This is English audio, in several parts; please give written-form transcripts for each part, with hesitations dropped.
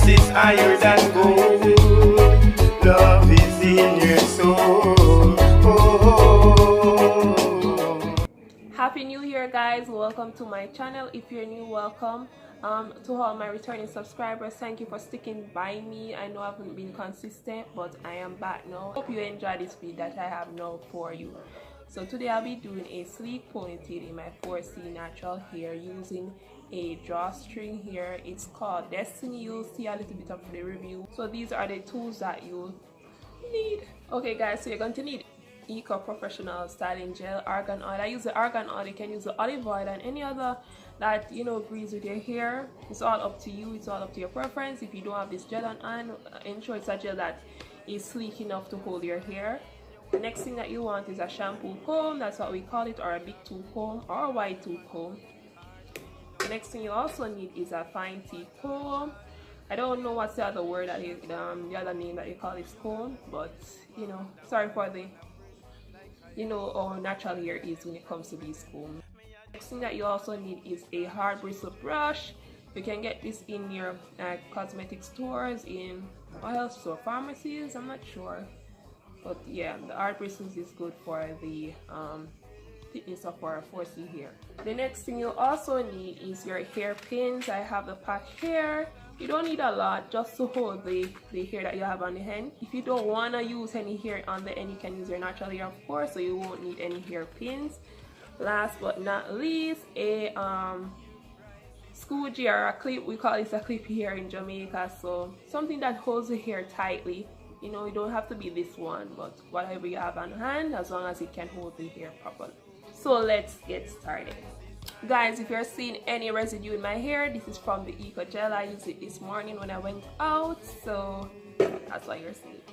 is higher than gold. Love is in your soul. Happy New Year, guys. Welcome to my channel. If you're new, welcome. To all my returning subscribers, thank you for sticking by me. I know I haven't been consistent, but I am back now. Hope you enjoy this video that I have now for you. So today I'll be doing a sleek ponytail in my 4C natural hair using a drawstring here. It's called Destiny. You'll see a little bit of the review. So these are the tools that you need. Okay guys, so you're going to need Eco Professional Styling Gel, argan oil. I use the argan oil. You can use the olive oil and any other that agrees with your hair. It's all up to you. It's all up to your preference. If you don't have this gel on, ensure it's a gel that is sleek enough to hold your hair. The next thing that you want is a shampoo comb. That's what we call it, or a big tooth comb or a wide tooth comb. The next thing you also need is a fine tip comb. I don't know what's the other word that is, the other name that you call this comb, but sorry for the how natural hair is when it comes to these combs. Next thing that you also need is a hard bristle brush. You can get this in your cosmetic stores, in oil store, pharmacies, I'm not sure, but yeah, the hard bristles is good for the thickness of our 4C hair. The next thing you also need is your hair pins. I have the pack here. You don't need a lot, just to hold the hair that you have on the end. If you don't want to use any hair on the end, you can use your natural hair, of course, so you won't need any hair pins. Last but not least, a scoogee or a clip. We call this a clip here in Jamaica, so something that holds the hair tightly. You don't have to be this one, but whatever you have on hand, as long as it can hold the hair properly. So let's get started. Guys, if you're seeing any residue in my hair, this is from the Eco Gel. I used it this morning when I went out, so that's why you're seeing it.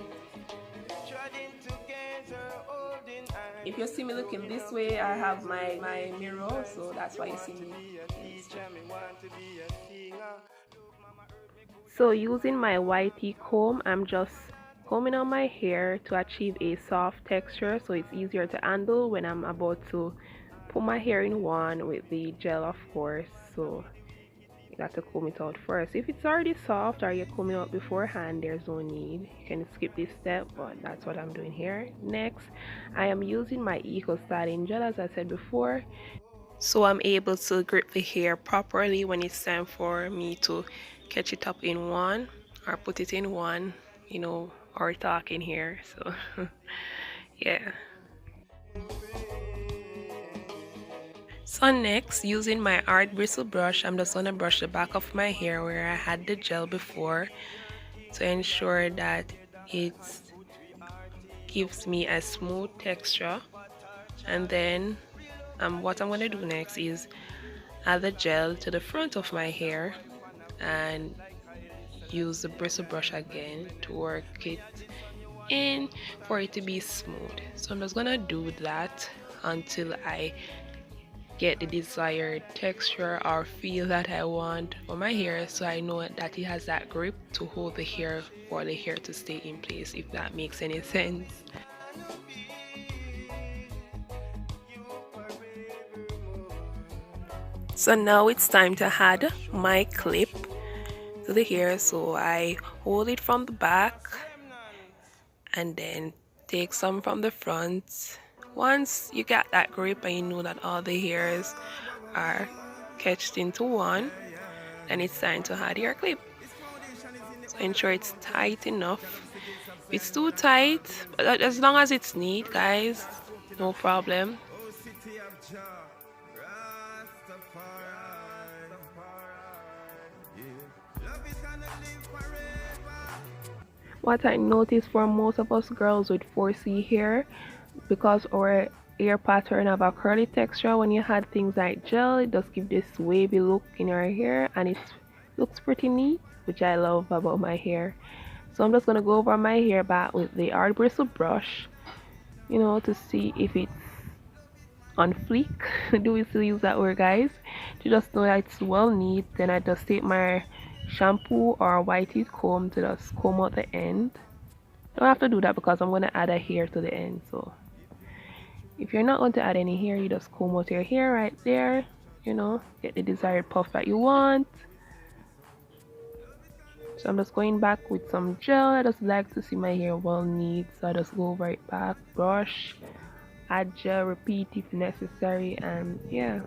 If you see me looking this way, I have my mirror, so that's why you see me. So using my YT comb, I'm just combing on my hair to achieve a soft texture, so it's easier to handle when I'm about to put my hair in one with the gel, of course. So you got to comb it out first. If it's already soft or you're combing out beforehand, there's no need. You can skip this step, but that's what I'm doing here. Next, I am using my Eco Styling Gel, as I said before, so I'm able to grip the hair properly when it's time for me to catch it up in one or put it in one, or talking here. So yeah. So next, using my hard bristle brush, I'm just gonna brush the back of my hair where I had the gel before, to ensure that it gives me a smooth texture. And then what I'm gonna do next is add the gel to the front of my hair and use the bristle brush again to work it in for it to be smooth. So I'm just gonna do that until I get the desired texture or feel that I want for my hair, so I know that it has that grip to hold the hair for the hair to stay in place, if that makes any sense. So now it's time to add my clip to the hair, so I hold it from the back and then take some from the front. Once you got that grip and you know that all the hairs are catched into one, then it's time to add your clip. So ensure it's tight enough. If it's too tight, but as long as it's neat, guys, no problem. What I noticed for most of us girls with 4C hair, because our hair pattern have a curly texture, when you add things like gel, it does give this wavy look in your hair and it looks pretty neat, which I love about my hair. So I'm just gonna go over my hair back with the hard bristle brush, to see if it's on fleek. Do we still use that word, guys? To just know that it's well neat, then I just take my shampoo or white teeth comb to just comb out the end. Don't have to do that because I'm going to add a hair to the end. So if you're not going to add any hair, you just comb out your hair right there, get the desired puff that you want. So I'm just going back with some gel. I just like to see my hair well neat, so I just go right back, brush, add gel, repeat if necessary, and yeah.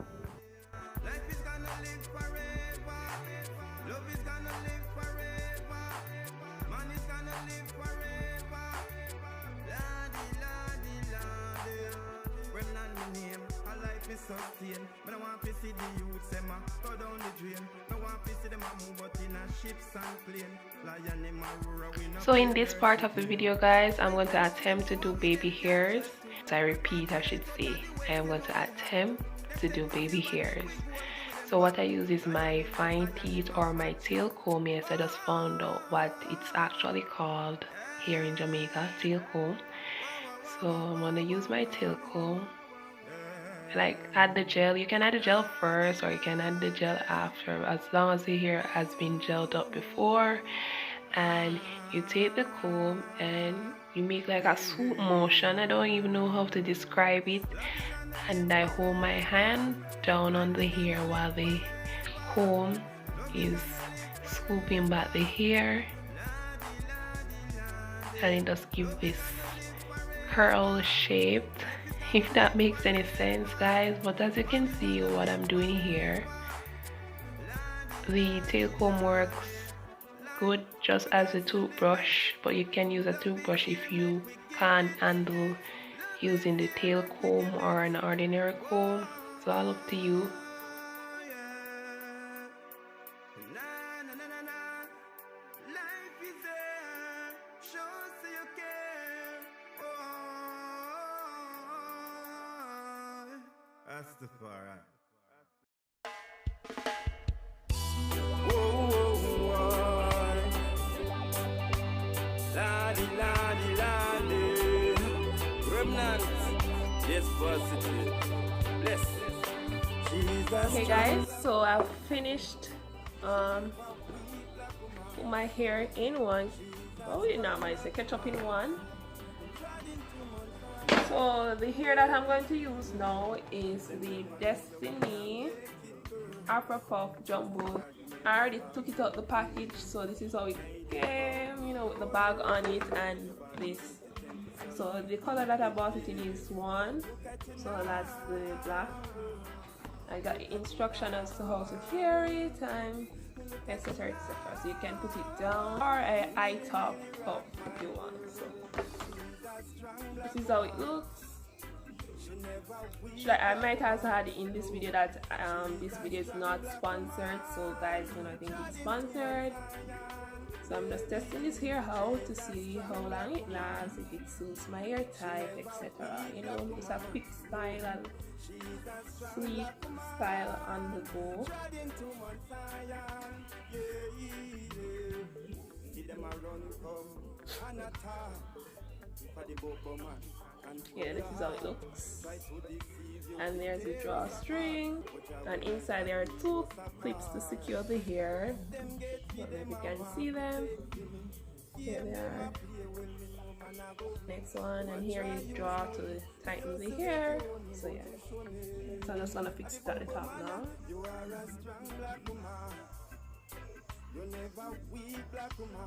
Sustain. But I want to see the youth them go down the drain. I want to see them move but in a ships and plane. Lion in my so in this part of the video, guys, I'm going to attempt to do baby hairs. So I repeat, I should say, I am going to attempt to do baby hairs. So what I use is my fine teeth or my tail comb. Yes, I just found out what it's actually called here in Jamaica, tail comb. So I'm going to use my tail comb. Like add the gel. You can add the gel first or you can add the gel after, as long as the hair has been gelled up before. And you take the comb and you make like a swoop motion. I don't even know how to describe it. And I hold my hand down on the hair while the comb is scooping back the hair, and it just gives this curl shape, if that makes any sense, guys. But as you can see what I'm doing here, the tail comb works good just as a toothbrush, but you can use a toothbrush if you can't handle using the tail comb or an ordinary comb. It's all up to you. Okay guys, so I've finished put my hair in one. Oh, you know, I say ketchup in one. So the hair that I'm going to use now is the Destiny Afro Puff Jumbo. I already took it out the package, so this is how it came, you know, with the bag on it and this. So the color that I bought it in is one, so that's the black. I got the instruction as to how to hair it and etc, etc. So you can put it down or a high top up if you want. So this is how it looks. I might also add in this video that this video is not sponsored, so guys do not think it's sponsored. So I'm just testing this hair out to see how long it lasts, if it suits my hair type, etc. You know, just a quick style and sleek style on the go. Yeah, this is how it looks. And there's a drawstring, and inside there are two clips to secure the hair. I don't know if you can see them. Here they are. Next one, and here you draw to tighten the hair. So yeah, so I'm just gonna fix it at the top now. You never weak black woman,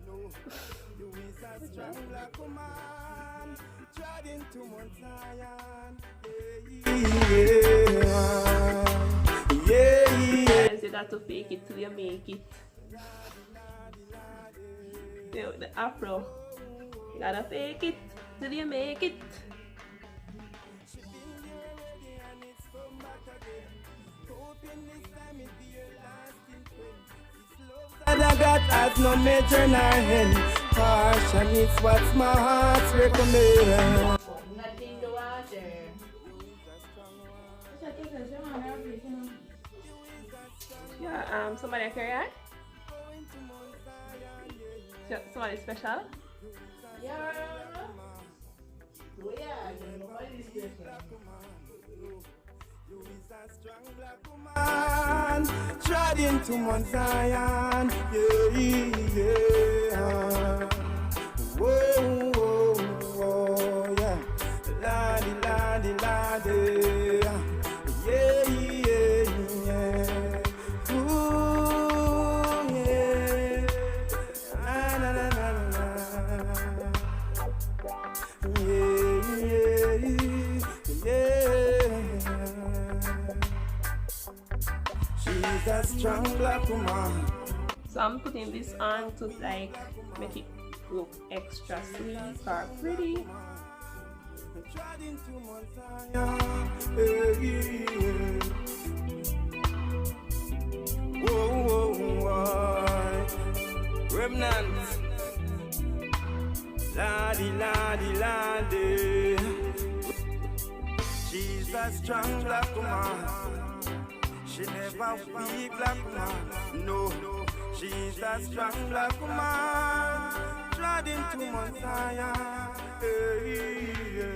no. You is a strong black woman, trod into Mount Zion. Yeah. You got to fake it till you make it. You know, the afro, you gotta fake it till you make it. I got has no major nor end. Caution is what my heart recommends. Nothing to water. Yeah, somebody carry that? Somebody special? Yeah. Nobody special. Trod into Mount Zion, yeah. Whoa, whoa, whoa, yeah. Ladi, ladi, ladi, yeah, yeah, yeah. Ooh, yeah. She's a strong black woman. So I'm putting this on to like make it look extra sleek or pretty. Whoa, whoa, whoa. Remnants. Ladi, ladi, ladi. She's a strong black woman. She never weak black woman. No, she's a strong black woman. Treading to Messiah. Hey, yeah.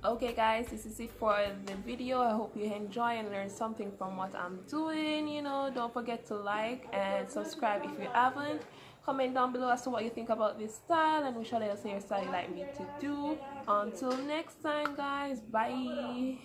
Okay guys, this is it for the video. I hope you enjoy and learn something from what I'm doing. You know, don't forget to like and subscribe if you haven't. Comment down below as to what you think about this style and which other hairstyle you'd like me to do. Until next time guys, bye.